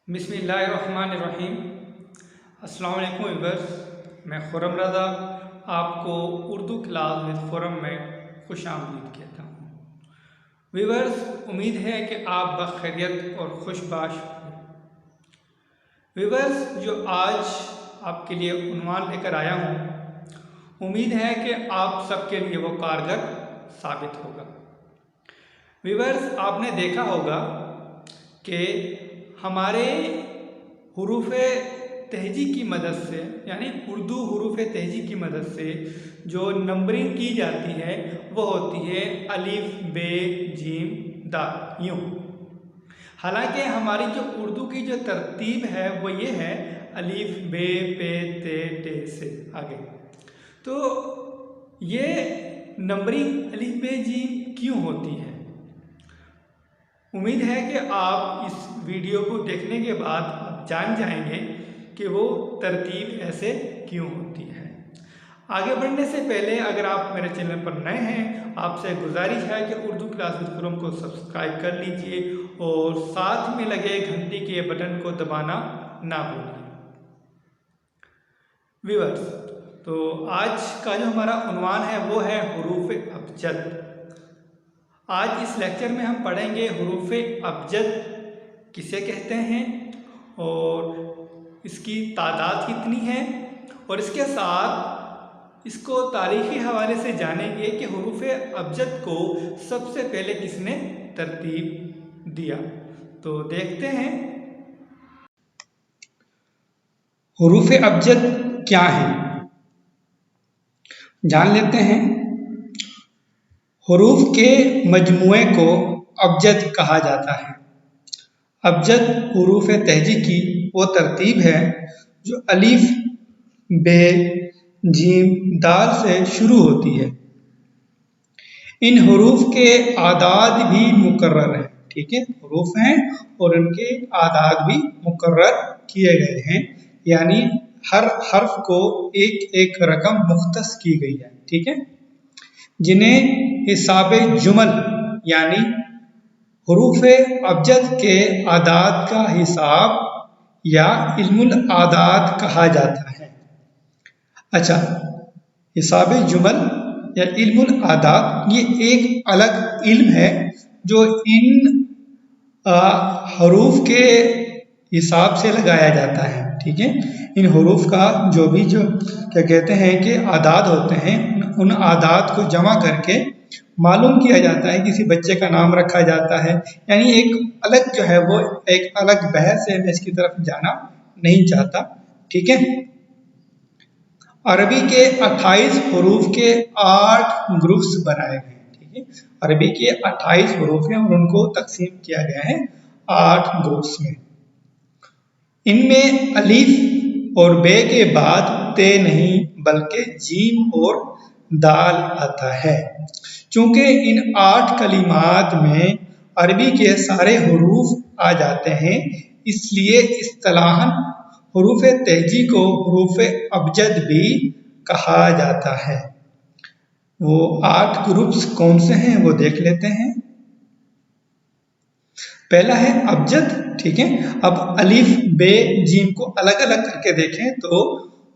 बिस्मिल्लाहिर्रहमानिर्रहीम। अस्सलाम वालेकुम व्यूअर्स, मैं खुर्रम रज़ा आपको उर्दू क्लास विद खुर्रम में खुशामदीद कहता हूँ। व्यूअर्स, उम्मीद है कि आप बखैरियत और खुशबाश हों। व्यूअर्स, जो आज आपके लिए उन्वान लेकर आया हूँ, उम्मीद है कि आप सबके लिए वो कारगर साबित होगा। व्यूअर्स, आपने देखा होगा कि हमारे हुरूफ तहजी की मदद से, यानी उर्दू हुरूफ तहजी की मदद से जो नंबरिंग की जाती है वो होती है अलिफ बे जीम दाल, यूँ। हालांकि हमारी जो उर्दू की जो तरतीब है वो ये है अलिफ बे पे ते टे से आगे। तो ये नंबरिंग अलिफ बे जीम क्यों होती है? उम्मीद है कि आप इस वीडियो को देखने के बाद आप जान जाएंगे कि वो तरतीब ऐसे क्यों होती है। आगे बढ़ने से पहले अगर आप मेरे चैनल पर नए हैं, आपसे गुजारिश है कि उर्दू क्लास विद खुर्रम को सब्सक्राइब कर लीजिए और साथ में लगे घंटी के बटन को दबाना ना भूलिए। व्यूअर्स, तो आज का जो हमारा उन्वान है वो है हुरूफ अबजद। आज इस लेक्चर में हम पढ़ेंगे हुरूफ अबजद किसे कहते हैं और इसकी तादाद कितनी है, और इसके साथ इसको तारीख़ी हवाले से जानेंगे कि हुरूफ अबजद को सबसे पहले किसने तरतीब दिया। तो देखते हैं हुरूफ अबजद क्या है, जान लेते हैं। हुरूफ के मजमुए को अबजद कहा जाता है। अबजद हुरूफ तहजी की वो तरतीब है जो अलिफ बे जीम दाल से शुरू होती है। इन हुरूफ के आदाद भी मुकर्रर हैं, ठीक है, हुरूफ हैं और उनके आदाद भी मुकर्रर किए गए हैं, यानी हर हर्फ को एक एक रकम मुख्तस की गई है, ठीक है, जिन्हें हिसाब जुमल यानी हुरूफ अबजद के आदाद का हिसाब या इल्मुल आदाद कहा जाता है। अच्छा, हिसाब जुमल या इल्मुल आदाद ये एक अलग इल्म है जो इन हरूफ के हिसाब से लगाया जाता है, ठीक है। इन हरूफ का जो क्या कहते हैं कि आदाद होते हैं, उन आदाद को जमा करके मालूम किया जाता है, किसी बच्चे का नाम रखा जाता है। यानी एक अलग जो है वो एक अलग बहस है, मैं इसकी तरफ जाना नहीं चाहता, ठीक है। अरबी के 28 हरूफ के 8 ग्रुप्स बनाए गए हैं, ठीक है। अरबी के 28 हरूफ हैं और उनको तकसीम किया गया है 8 ग्रुप्स में। इनमें अलीफ और बे के बाद ते नहीं बल्कि जीम और दाल आता है। चूंकि इन 8 कलिमात में अरबी के सारे हुरूफ आ जाते हैं, इसलिए इस्तिलाहन हुरूफ तहजी को हुरूफ अबजद भी कहा जाता है। वो 8 ग्रुप्स कौन से हैं वो देख लेते हैं। पहला है अबजद, ठीक है। अब अलिफ बे जीम को अलग अलग करके देखें तो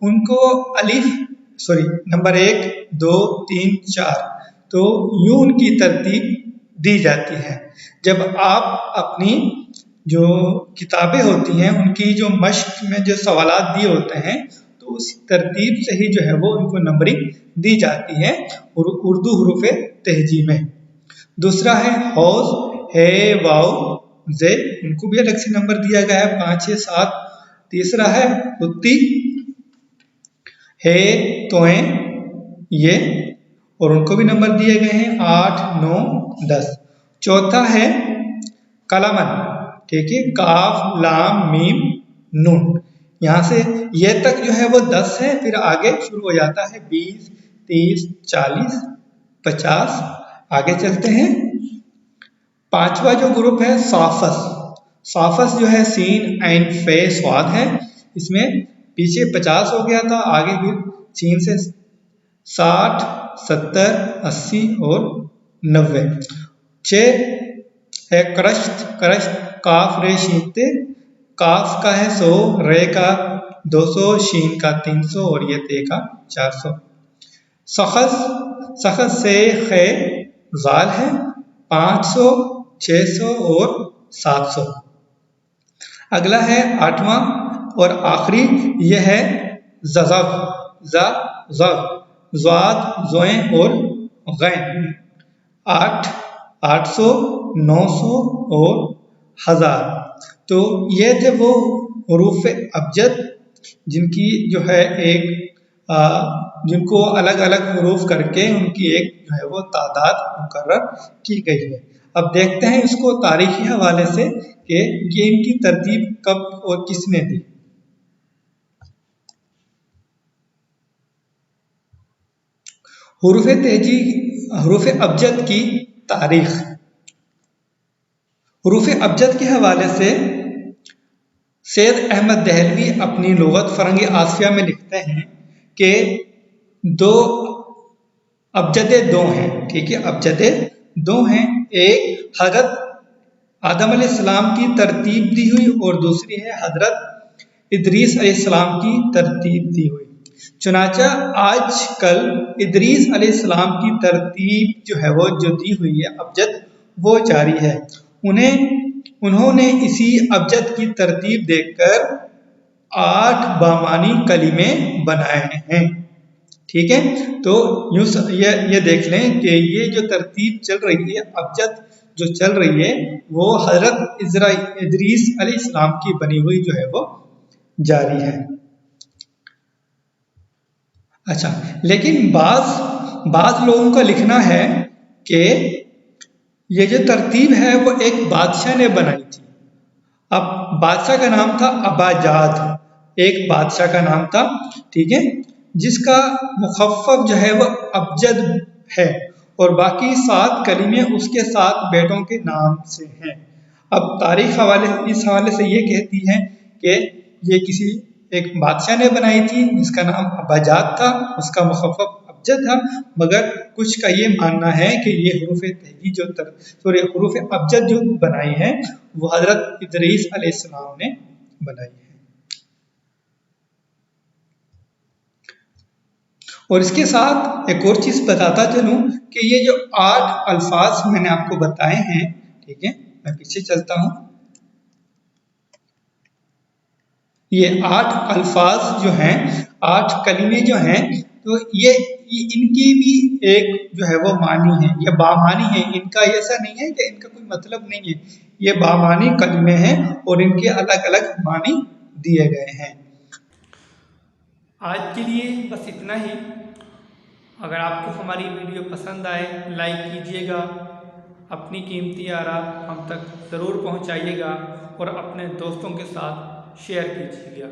उनको नंबर 1 2 3 4 तो यूं उनकी तरतीब दी जाती है। जब आप अपनी जो किताबें होती हैं उनकी जो मश्क में जो सवालात दिए होते हैं तो उस तरतीब से ही जो है वो उनको नंबरिंग दी जाती है उर्दू हुरूफ तहजी में। दूसरा है हौज, है, वाव, जे, उनको भी अलग से नंबर दिया गया है 5 6 7। तीसरा है हुत्ती, है, तोए, ये, और उनको भी नंबर दिए गए हैं 8 9 10। चौथा है कलमन, ठीक है, काफ लाम मीम नून, यहाँ से ये तक जो है वो 10 है, फिर आगे शुरू हो जाता है 20 30 40 50। आगे चलते हैं। पांचवा जो ग्रुप है साफस। साफस जो है सीन ऐन फे स्वाद है, इसमें पीछे 50 हो गया था, आगे फिर सीन से 60 70 80 और 90। 6 है करश्त, करश्त काफ रे शीते काफ का है 100, रे का 200, शीन का 300 और ये ते का 400। सखस, सखस से खे जाल है 500, 600 और 700। अगला है 8वां और आखिरी, यह है ज़ज़ब, ज़्वाद, ज़ोएं और गैन। 8, 800, 900 और 1000। तो ये थे वो हरूफ अबजद जिनकी जो है जिनको अलग अलग हरूफ करके उनकी एक जो है वो तादाद मुकर्रर की गई है। अब देखते हैं इसको तारीखी हवाले से कि ये इनकी तरतीब कब और किसने दी। हरूफ तेजी, हरूफ अबजद की तारीख। हरूफ अबजद के हवाले से सैयद अहमद दहलवी अपनी लुगत फरंगी आसिया में लिखते हैं कि दो अबजदे दो हैं, ठीक है, अबजदे दो हैं। एक हजरत आदम अलैहिस्सलाम की तरतीब दी हुई और दूसरी है हजरत इदरीस अलैहिस्सलाम की तरतीब दी हुई। चुनाचा आजकल इदरीस अलैहिस्सलाम की तरतीब जो है वो जो दी हुई है अबजद वो जारी है। उन्होंने इसी अबजद की तरतीब देकर 8 बामानी कलीमे बनाए हैं, ठीक है। तो यूं ये देख लें कि ये जो तरतीब चल रही है अबजद जो चल रही है वो हजरत इदरीस अलैहिस्सलाम की बनी हुई जो है वो जारी है। अच्छा, लेकिन बाज लोगों का लिखना है कि ये जो तरतीब है वो एक बादशाह ने बनाई थी। अब बादशाह का नाम था अबाजाद, एक बादशाह का नाम था, ठीक है, जिसका मुखफ़्फ़फ़ जो है वो अबजद है और बाकी 7 कलीमे उसके 7 बेटों के नाम से हैं। अब तारीख हवाले इस हवाले से ये कहती है कि ये किसी एक बादशाह ने बनाई थी जिसका नाम अबाजाद था, उसका मुखफ़्फ़फ़ अबजद था, मगर कुछ का ये मानना है कि ये हरूफ तेजी हरूफ अबजद जो बनाई है वो हजरत इदरीस अलैहिस्सलाम ने बनाई है। और इसके साथ एक और चीज बताता चलूं कि ये जो 8 अल्फाज मैंने आपको बताए हैं, ठीक है, मैं पीछे चलता हूं। ये 8 अल्फाज जो हैं, 8 कलीमे जो हैं, तो ये इनकी भी एक जो है वो मानी है, ये बामानी है। इनका ऐसा नहीं है कि इनका कोई मतलब नहीं है, ये बामानी कलीमे हैं और इनके अलग अलग मानी दिए गए हैं। आज के लिए बस इतना ही। अगर आपको हमारी वीडियो पसंद आए लाइक कीजिएगा, अपनी कीमती आरा हम तक ज़रूर पहुंचाइएगा और अपने दोस्तों के साथ शेयर कीजिएगा।